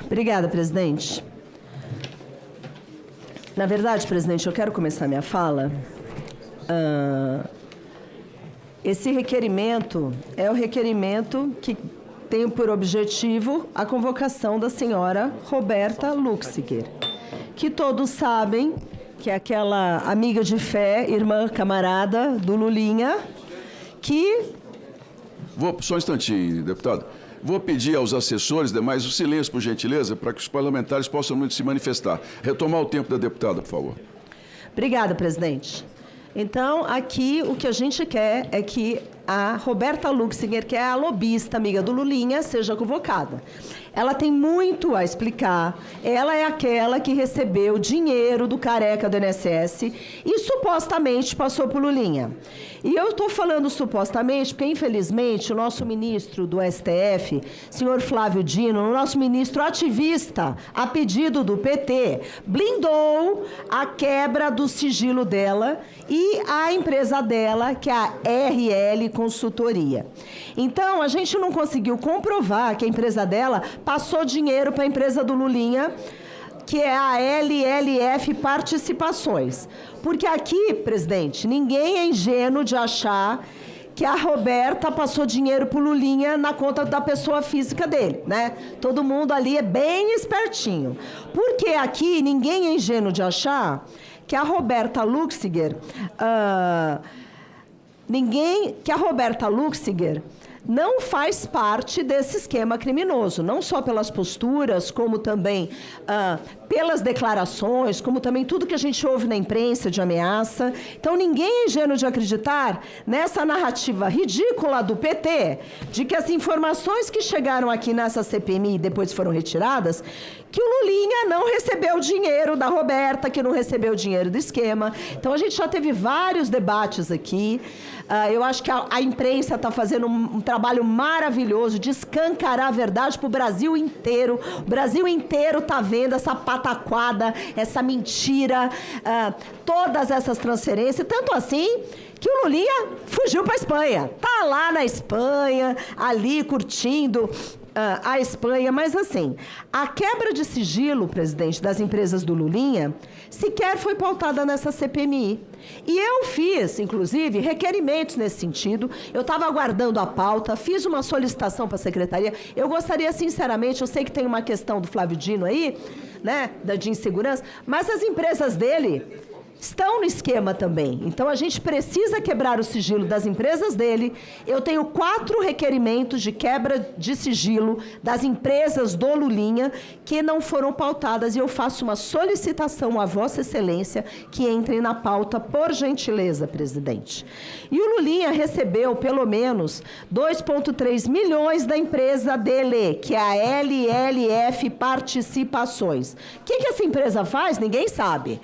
Obrigada, presidente. Na verdade, presidente, eu quero começar minha fala. Esse requerimento é o requerimento que tem por objetivo a convocação da senhora Roberta Luxinger, que todos sabem que é aquela amiga de fé, irmã camarada do Lulinha, que... Só um instantinho, deputado. Vou pedir aos assessores demais o silêncio, por gentileza, para que os parlamentares possam se manifestar. Retomar o tempo da deputada, por favor. Obrigada, presidente. Então, aqui o que a gente quer é que a Roberta Luxinger, que é a lobista amiga do Lulinha, seja convocada. Ela tem muito a explicar. Ela é aquela que recebeu dinheiro do careca do INSS e supostamente passou por Lulinha. E eu estou falando supostamente porque, infelizmente, o nosso ministro do STF, senhor Flávio Dino, o nosso ministro ativista, a pedido do PT, blindou a quebra do sigilo dela e a empresa dela, que é a RL Consultoria. Então, a gente não conseguiu comprovar que a empresa dela passou dinheiro para a empresa do Lulinha, que é a LLF Participações. Porque aqui, presidente, ninguém é ingênuo de achar que a Roberta passou dinheiro para o Lulinha na conta da pessoa física dele, né? Todo mundo ali é bem espertinho. Porque aqui ninguém é ingênuo de achar que a Roberta Luxinger... que a Roberta Luxinger não faz parte desse esquema criminoso, não só pelas posturas, como também pelas declarações, como também tudo que a gente ouve na imprensa de ameaça. Então, ninguém é ingênuo de acreditar nessa narrativa ridícula do PT, de que as informações que chegaram aqui nessa CPMI e depois foram retiradas, que o Lulinha não recebeu dinheiro da Roberta, que não recebeu dinheiro do esquema. Então, a gente já teve vários debates aqui. Eu acho que a imprensa está fazendo um trabalho maravilhoso de escancarar a verdade para o Brasil inteiro. O Brasil inteiro está vendo essa pataquada, essa mentira, todas essas transferências. Tanto assim que o Lulinha fugiu para a Espanha. Está lá na Espanha, ali curtindo a Espanha, mas assim, a quebra de sigilo, presidente, das empresas do Lulinha, sequer foi pautada nessa CPMI. E eu fiz, inclusive, requerimentos nesse sentido, eu estava aguardando a pauta, fiz uma solicitação para a secretaria, eu gostaria, sinceramente, eu sei que tem uma questão do Flávio Dino aí, né, de insegurança, mas as empresas dele estão no esquema também. Então, a gente precisa quebrar o sigilo das empresas dele. Eu tenho 4 requerimentos de quebra de sigilo das empresas do Lulinha que não foram pautadas e eu faço uma solicitação à Vossa Excelência que entrem na pauta, por gentileza, presidente. E o Lulinha recebeu, pelo menos, 2,3 milhões da empresa dele, que é a LLF Participações. O que essa empresa faz? Ninguém sabe.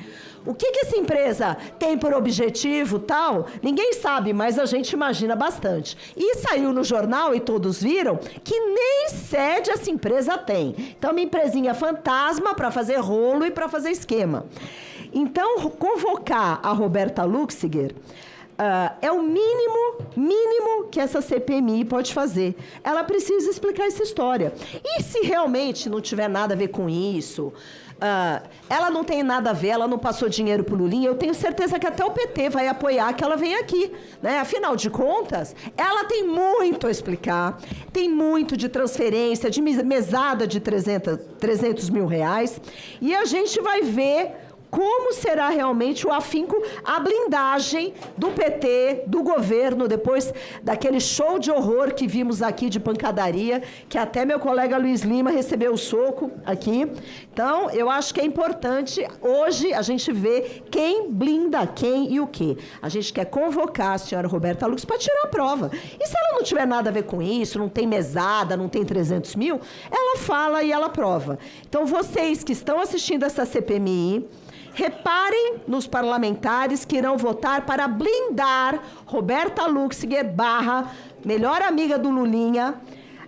O que essa empresa tem por objetivo, tal? Ninguém sabe, mas a gente imagina bastante. E saiu no jornal, e todos viram, que nem sede essa empresa tem. Então, uma empresinha fantasma para fazer rolo e para fazer esquema. Então, convocar a Roberta Luxinger é o mínimo que essa CPMI pode fazer. Ela precisa explicar essa história. E se realmente não tiver nada a ver com isso... ela não tem nada a ver, ela não passou dinheiro para o Lulinha, eu tenho certeza que até o PT vai apoiar que ela venha aqui, né? Afinal de contas, ela tem muito a explicar, tem muito de transferência, de mesada de 300 mil reais, e a gente vai ver como será realmente o afinco, a blindagem do PT, do governo, depois daquele show de horror que vimos aqui de pancadaria, que até meu colega Luiz Lima recebeu o soco aqui. Então, eu acho que é importante, hoje, a gente ver quem blinda quem e o quê. A gente quer convocar a senhora Roberta Luxinger para tirar a prova. E se ela não tiver nada a ver com isso, não tem mesada, não tem 300 mil, ela fala e ela prova. Então, vocês que estão assistindo essa CPMI, reparem nos parlamentares que irão votar para blindar Roberta Luxinger / melhor amiga do Lulinha.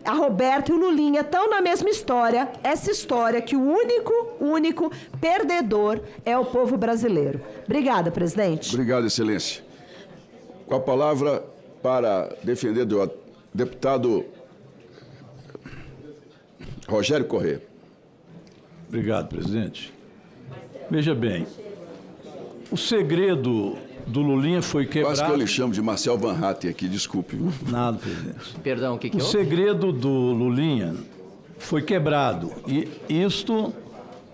A Roberta e o Lulinha estão na mesma história, essa história que o único perdedor é o povo brasileiro. Obrigada, presidente. Obrigado, excelência. Com a palavra para defender o deputado Rogério Corrêa. Obrigado, presidente. Veja bem, o segredo do Lulinha foi quebrado... Quase que eu lhe chamo de Marcel Van Hatten aqui, desculpe. Nada, presidente. Perdão, o que O segredo do Lulinha foi quebrado e isto,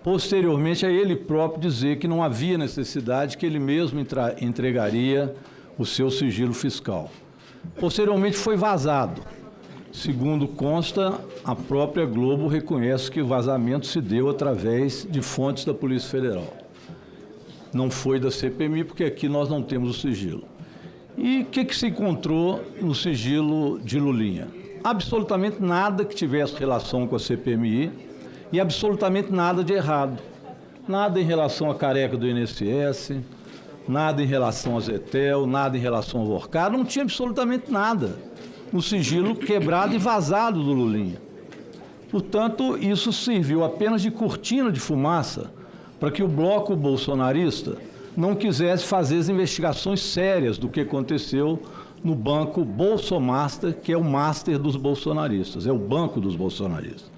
posteriormente, a ele próprio dizer que não havia necessidade, que ele mesmo entregaria o seu sigilo fiscal. Posteriormente foi vazado. Segundo consta, a própria Globo reconhece que o vazamento se deu através de fontes da Polícia Federal. Não foi da CPMI, porque aqui nós não temos o sigilo. E o que se encontrou no sigilo de Lulinha? Absolutamente nada que tivesse relação com a CPMI e absolutamente nada de errado. Nada em relação à careca do INSS, nada em relação a Zetel, nada em relação ao Vorcaro, não tinha absolutamente nada no sigilo quebrado e vazado do Lulinha. Portanto, isso serviu apenas de cortina de fumaça para que o bloco bolsonarista não quisesse fazer as investigações sérias do que aconteceu no banco Bolsomaster, que é o master dos bolsonaristas, é o banco dos bolsonaristas.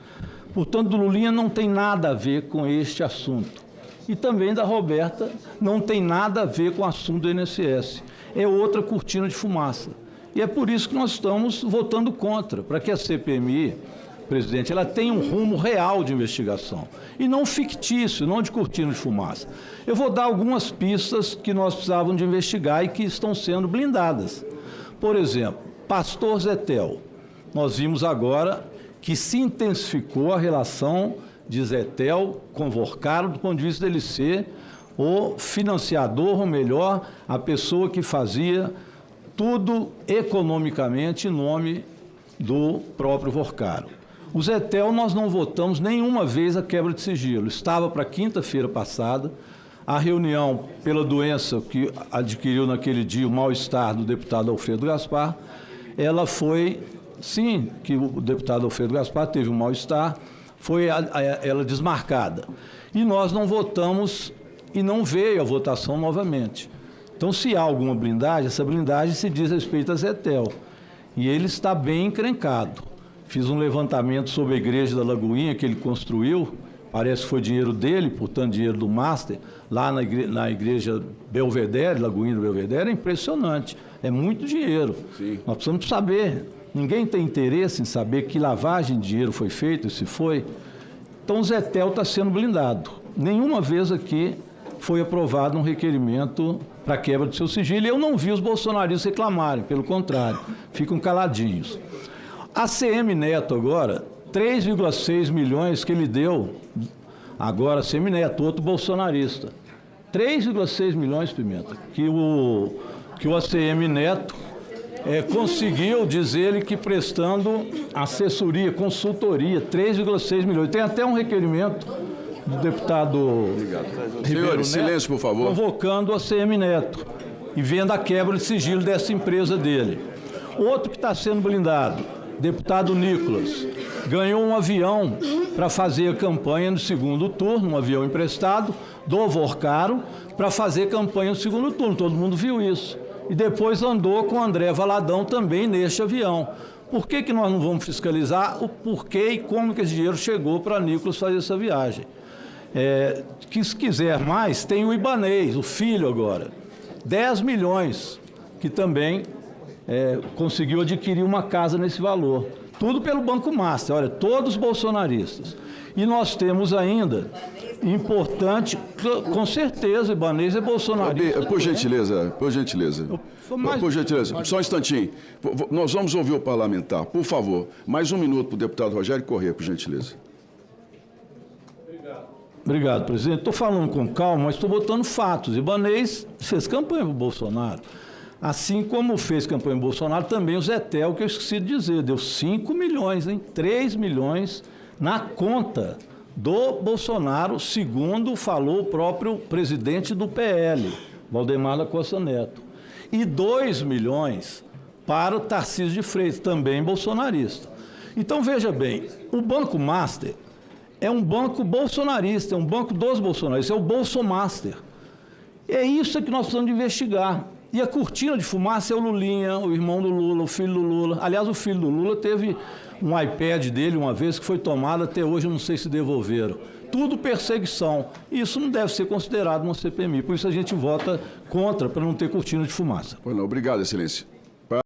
Portanto, do Lulinha não tem nada a ver com este assunto. E também da Roberta não tem nada a ver com o assunto do INSS. É outra cortina de fumaça. E é por isso que nós estamos votando contra, para que a CPMI, presidente, ela tenha um rumo real de investigação. E não fictício, não de cortina de fumaça. Eu vou dar algumas pistas que nós precisávamos de investigar e que estão sendo blindadas. Por exemplo, Pastor Zetel. Nós vimos agora que se intensificou a relação de Zetel com Vorcaro, do ponto de vista dele ser o financiador, ou melhor, a pessoa que fazia tudo economicamente em nome do próprio Vorcaro. O Zetel, nós não votamos nenhuma vez a quebra de sigilo. Estava para quinta-feira passada, a reunião pela doença que adquiriu naquele dia o mal-estar do deputado Alfredo Gaspar, ela foi, sim, que o deputado Alfredo Gaspar teve um mal-estar, foi ela desmarcada. E nós não votamos e não veio a votação novamente. Então, se há alguma blindagem, essa blindagem se diz respeito a Zetel. E ele está bem encrencado. Fiz um levantamento sobre a igreja da Lagoinha que ele construiu, parece que foi dinheiro dele, portanto dinheiro do Master, lá na igreja Belvedere, Lagoinha do Belvedere, é impressionante, é muito dinheiro. Sim. Nós precisamos saber, ninguém tem interesse em saber que lavagem de dinheiro foi feita, se foi. Então o Zetel está sendo blindado. Nenhuma vez aqui foi aprovado um requerimento para quebra do seu sigilo, e eu não vi os bolsonaristas reclamarem, pelo contrário, ficam caladinhos. A CM Neto agora, 3,6 milhões que ele deu, agora CM Neto, outro bolsonarista, 3,6 milhões, Pimenta, que o ACM Neto conseguiu, diz ele, que prestando assessoria, consultoria, 3,6 milhões. Tem até um requerimento do deputado Ribeiro silêncio, por favor, convocando o ACM Neto e vendo a quebra de sigilo dessa empresa dele. Outro que está sendo blindado, deputado Nicolas, ganhou um avião para fazer a campanha no segundo turno, um avião emprestado do Vorcaro, para fazer campanha no segundo turno. Todo mundo viu isso. E depois andou com o André Valadão também neste avião. Por que nós não vamos fiscalizar o porquê e como que esse dinheiro chegou para Nicolas fazer essa viagem? Que se quiser mais, tem o Ibanez, o filho agora, 10 milhões, que também conseguiu adquirir uma casa nesse valor. Tudo pelo Banco Master, olha, todos bolsonaristas. E nós temos ainda, importante, com certeza, Ibanez é bolsonarista. Por gentileza, só um instantinho. Nós vamos ouvir o parlamentar, por favor. Mais um minuto para o deputado Rogério Corrêa, por gentileza. Obrigado, presidente. Estou falando com calma, mas estou botando fatos. Ibanez fez campanha para o Bolsonaro. Assim como fez campanha para o Bolsonaro, também o Zetel, que eu esqueci de dizer, deu 5 milhões, 3 milhões na conta do Bolsonaro, segundo falou o próprio presidente do PL, Valdemar da Costa Neto. E 2 milhões para o Tarcísio de Freitas, também bolsonarista. Então, veja bem, o Banco Master é um banco bolsonarista, é um banco dos bolsonaristas, é o Bolsomaster. É isso que nós precisamos de investigar. E a cortina de fumaça é o Lulinha, o irmão do Lula, o filho do Lula. Aliás, o filho do Lula teve um iPad dele uma vez que foi tomado, até hoje eu não sei se devolveram. Tudo perseguição. Isso não deve ser considerado uma CPMI. Por isso a gente vota contra, para não ter cortina de fumaça. Pois não, obrigado, Excelência.